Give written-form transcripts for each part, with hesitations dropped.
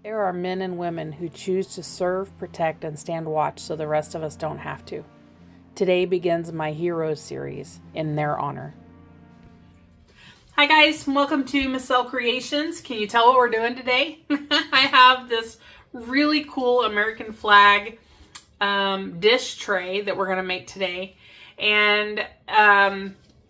There are men and women who choose to serve, protect, and stand watch so the rest of us don't have to. Today begins my Heroes series in their honor. Hi guys, welcome to Miss L Creations. Can you tell what we're doing today? I have this really cool American flag dish tray that we're going to make today. And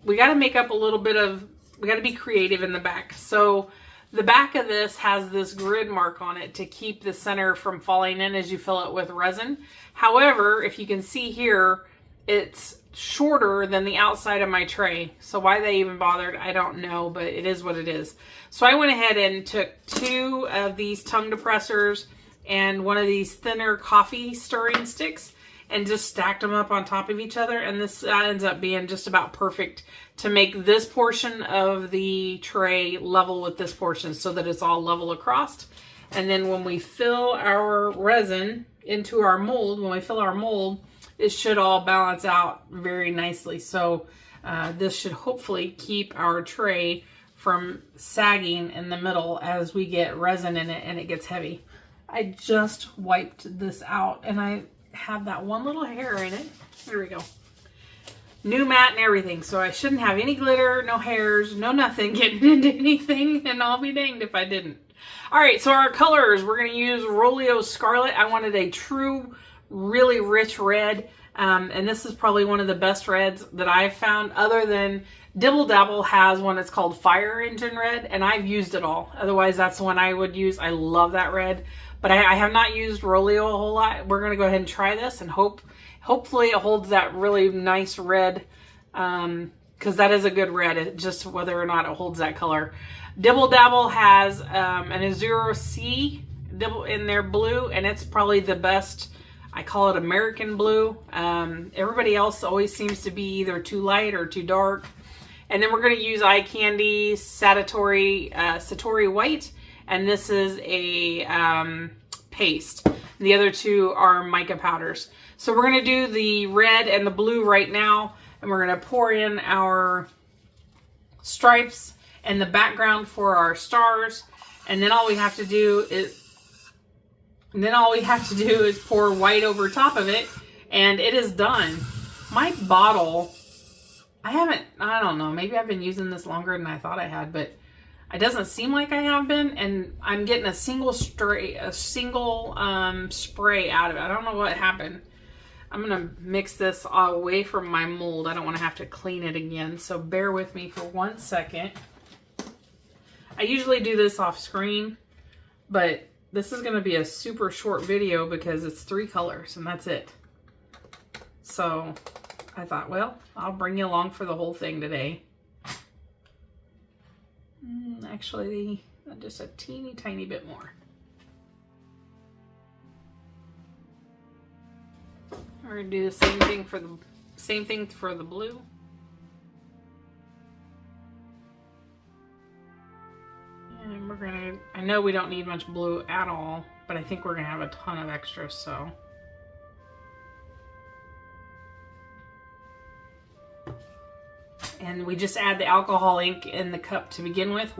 we got to make up a little bit of, we got to be creative in the back. So the back of this has this grid mark on it to keep the center from falling in as you fill it with resin. However, if you can see here, it's shorter than the outside of my tray. So why they even bothered, I don't know, but it is what it is. So I went ahead and took 2 of these tongue depressors and one of these thinner coffee stirring sticks and just stacked them up on top of each other. And this ends up being just about perfect to make this portion of the tray level with this portion so that it's all level across. And then when we fill our resin into our mold, it should all balance out very nicely. So this should hopefully keep our tray from sagging in the middle as we get resin in it and it gets heavy. I just wiped this out and I have that one little hair in it. There we go. New mat and everything. So I shouldn't have any glitter, no hairs, no nothing getting into anything, and I'll be danged if I didn't. All right, so our colors, we're going to use Rolio Scarlet. I wanted a true, really rich red. And this is probably one of the best reds that I've found, other than Dibble Dabble has one that's called Fire Engine Red, and I've used it all. Otherwise, that's the one I would use. I love that red. But I have not used Rolio a whole lot. We're going to go ahead and try this and hopefully it holds that really nice red, because that is a good red. It's just whether or not it holds that color. Dibble Dabble has an Azure C in their blue, and it's probably the best. I call it American blue. Everybody else always seems to be either too light or too dark. And then we're going to use Eye Candy Satori White. And this is a paste. The other 2 are mica powders. So we're going to do the red and the blue right now. And we're going to pour in our stripes and the background for our stars. And then all we have to do is pour white over top of it, and it is done. My bottle, I don't know, maybe I've been using this longer than I thought I had, but it doesn't seem like I have been, and I'm getting a single spray out of it. I don't know what happened. I'm gonna mix this away from my mold. I don't want to have to clean it again, so bear with me for 1 second. I usually do this off screen, but this is going to be a super short video because it's 3 colors and that's it. So I thought, well, I'll bring you along for the whole thing today. Actually, just a teeny tiny bit more. We're going to do the same thing for the blue. And we're gonna, I know we don't need much blue at all, but I think we're gonna have a ton of extras, so. And we just add the alcohol ink in the cup to begin with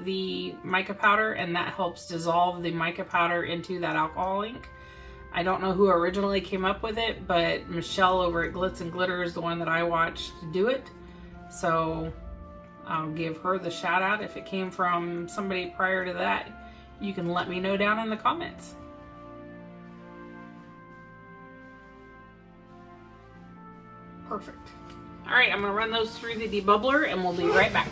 the mica powder, and that helps dissolve the mica powder into that alcohol ink. I don't know who originally came up with it, but Michelle over at Glitz and Glitter is the one that I watched do it. So I'll give her the shout out. If it came from somebody prior to that, you can let me know down in the comments. Perfect. All right, I'm gonna run those through the debubbler and we'll be right back.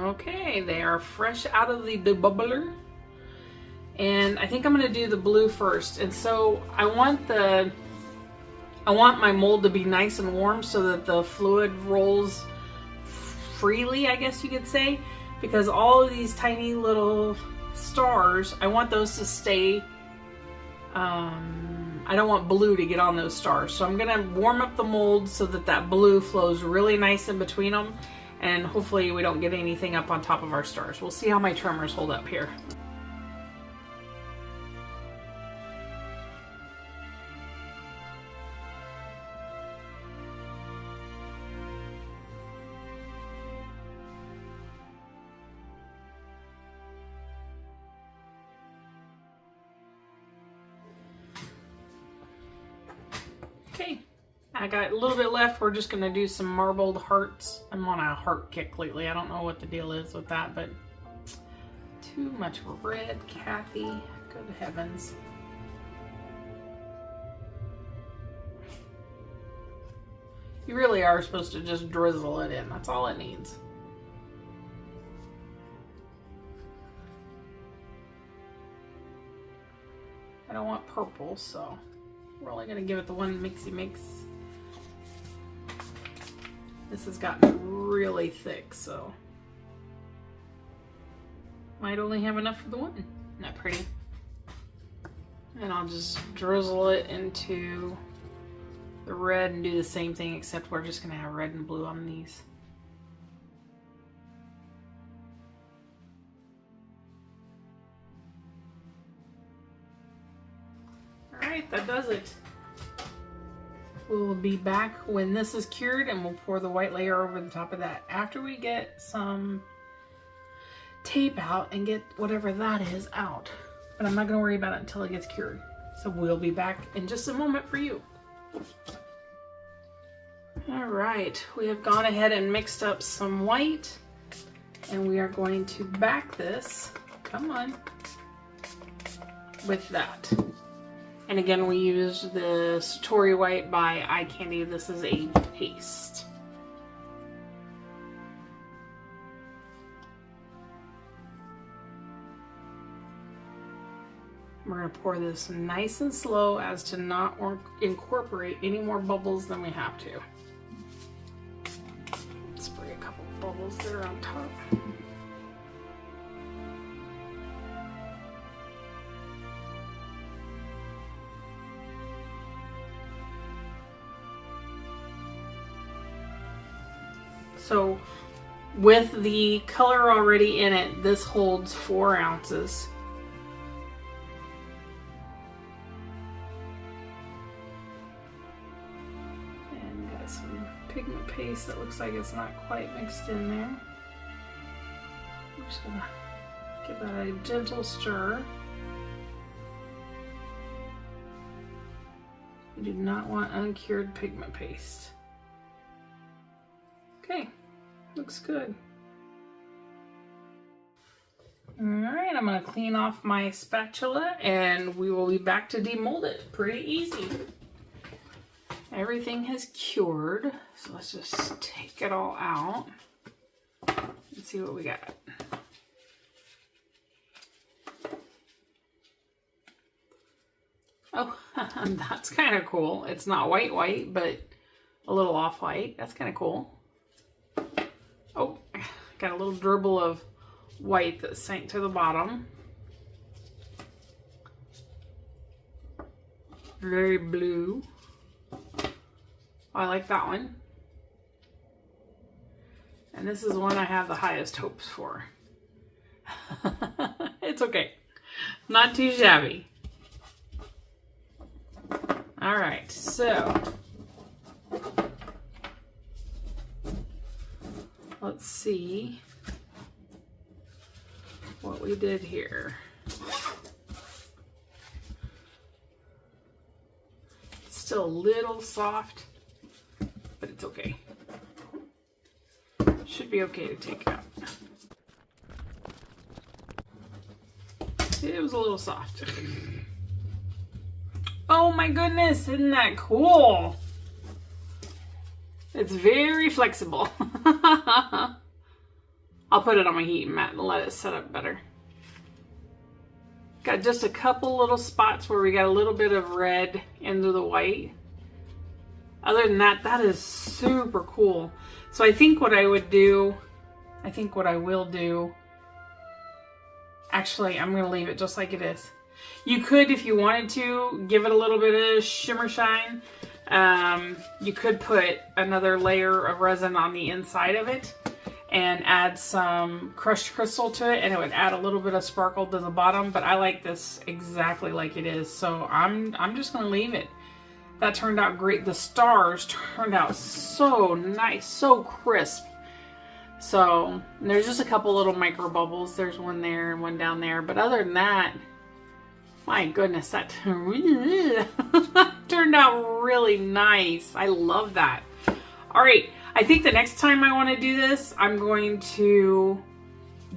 Okay, they are fresh out of the debubbler. And I think I'm gonna do the blue first. And so I want my mold to be nice and warm so that the fluid rolls freely, I guess you could say, because all of these tiny little stars, I want those to stay, I don't want blue to get on those stars. So I'm gonna warm up the mold so that that blue flows really nice in between them, and hopefully we don't get anything up on top of our stars. We'll see how my tremors hold up here. Okay, I got a little bit left. We're just gonna do some marbled hearts. I'm on a heart kick lately. I don't know what the deal is with that, but too much red, Kathy. Good heavens. You really are supposed to just drizzle it in. That's all it needs. I don't want purple, so we're only going to give it the one mixy mix. This has gotten really thick, so might only have enough for the one. Not pretty. And I'll just drizzle it into the red and do the same thing, except we're just going to have red and blue on these. Alright, that does it. We'll be back when this is cured and we'll pour the white layer over the top of that after we get some tape out and get whatever that is out. But I'm not going to worry about it until it gets cured. So we'll be back in just a moment for you. Alright, we have gone ahead and mixed up some white and we are going to back this, come on, with that. And again, we used the Satori White by Eye Candy. This is a paste. We're going to pour this nice and slow as to not incorporate any more bubbles than we have to. Spray a couple bubbles there on top. So with the color already in it, this holds 4 ounces. And got some pigment paste that looks like it's not quite mixed in there. I'm just gonna give that a gentle stir. You do not want uncured pigment paste. Okay, looks good. Alright, I'm going to clean off my spatula and we will be back to demold it. Pretty easy. Everything has cured, so let's just take it all out and see what we got. Oh, that's kind of cool. It's not white, but a little off-white. That's kind of cool. Oh, got a little dribble of white that sank to the bottom. Very blue. Oh, I like that one. And this is one I have the highest hopes for. It's okay. Not too shabby. All right, so let's see what we did here. It's still a little soft, but it's okay. Should be okay to take out. It was a little soft. Oh my goodness, isn't that cool? It's very flexible. I'll put it on my heating mat and let it set up better. Got just a couple little spots where we got a little bit of red into the white. Other than that, that is super cool. So I think what I would do, actually, I'm going to leave it just like it is. You could, if you wanted to, give it a little bit of shimmer shine. You could put another layer of resin on the inside of it and add some crushed crystal to it, and it would add a little bit of sparkle to the bottom, but I like this exactly like it is, so I'm just going to leave it. That turned out great. The stars turned out so nice, so crisp. So there's just a couple little micro bubbles. There's one there and one down there, but other than that, my goodness, that turned out really nice. I love that. All right, I think the next time I want to do this, I'm going to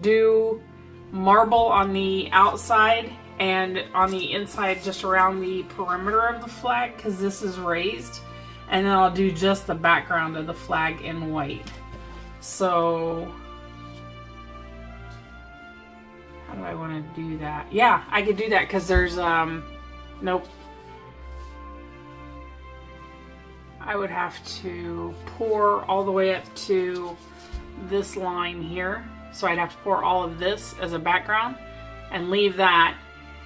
do marble on the outside and on the inside just around the perimeter of the flag, because this is raised. And then I'll do just the background of the flag in white. So how do I want to do that? Yeah, I could do that because there's, nope. I would have to pour all the way up to this line here. So I'd have to pour all of this as a background and leave that,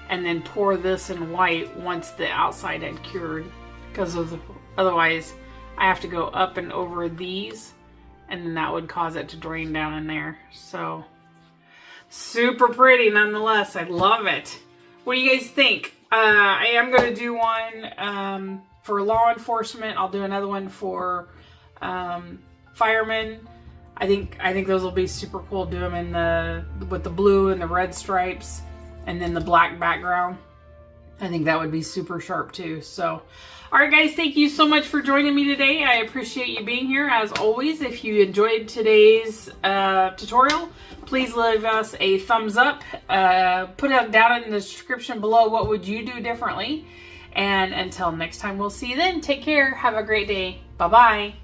and then pour this in white once the outside had cured, because otherwise I have to go up and over these, and then that would cause it to drain down in there. So super pretty nonetheless. I love it. What do you guys think? I am going to do one for law enforcement. I'll do another one for firemen. I think those will be super cool. Do them in with the blue and the red stripes, and then the black background. I think that would be super sharp too. So, all right, guys, thank you so much for joining me today. I appreciate you being here. As always, if you enjoyed today's tutorial, please leave us a thumbs up. Put it down in the description below what would you do differently. And until next time, we'll see you then. Take care. Have a great day. Bye-bye.